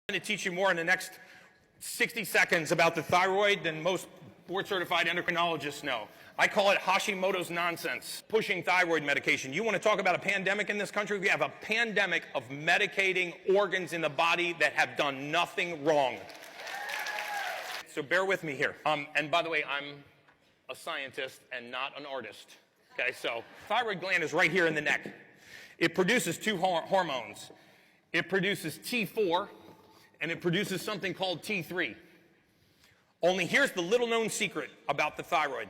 I'm going to teach you more in the next 60 seconds about the thyroid than most board-certified endocrinologists know. I call it Hashimoto's nonsense, pushing thyroid medication. You want to talk about a pandemic in this country? We have a pandemic of medicating organs in the body that have done nothing wrong. So bear with me here. And by the way, I'm a scientist and not an artist. Okay, so thyroid gland is right here in the neck. It produces two hormones. It produces T4, and it produces something called T3. Only here's the little known secret about the thyroid.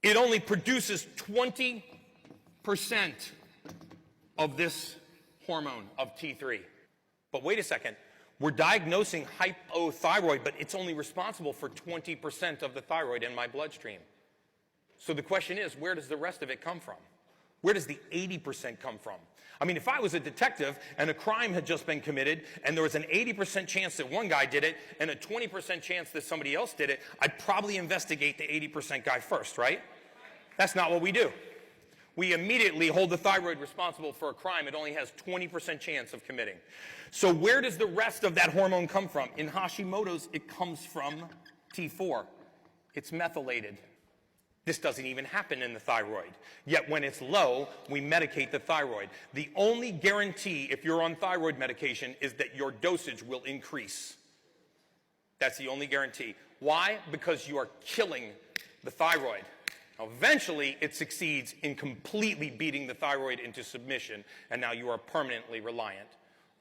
It only produces 20% of this hormone of T3. But wait a second, we're diagnosing hypothyroid, but it's only responsible for 20% of the thyroid in my bloodstream. So the question is, where does the rest of it come from? Where does the 80% come from? I mean, if I was a detective and a crime had just been committed and there was an 80% chance that one guy did it and a 20% chance that somebody else did it, I'd probably investigate the 80% guy first, right? That's not what we do. We immediately hold the thyroid responsible for a crime it only has 20% chance of committing. So where does the rest of that hormone come from? In Hashimoto's, it comes from T4. It's methylated. This doesn't even happen in the thyroid. Yet when it's low, we medicate the thyroid. The only guarantee if you're on thyroid medication is that your dosage will increase. That's the only guarantee. Why? Because you are killing the thyroid. Now, eventually, it succeeds in completely beating the thyroid into submission, and now you are permanently reliant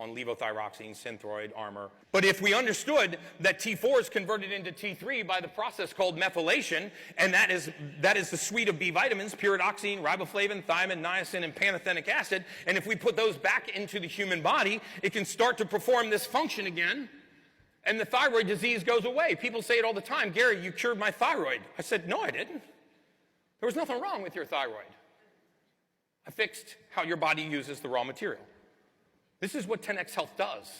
on levothyroxine, Synthroid, Armour. But if we understood that T4 is converted into T3 by the process called methylation, and that is the suite of B vitamins, pyridoxine, riboflavin, thiamine, niacin, and pantothenic acid, and if we put those back into the human body, it can start to perform this function again, and the thyroid disease goes away. People say it all the time, Gary, you cured my thyroid. I said, no, I didn't. There was nothing wrong with your thyroid. I fixed how your body uses the raw material. This is what 10X Health does,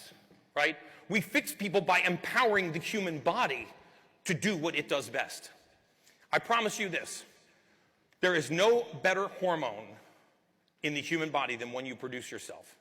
right? We fix people by empowering the human body to do what it does best. I promise you this, there is no better hormone in the human body than one you produce yourself.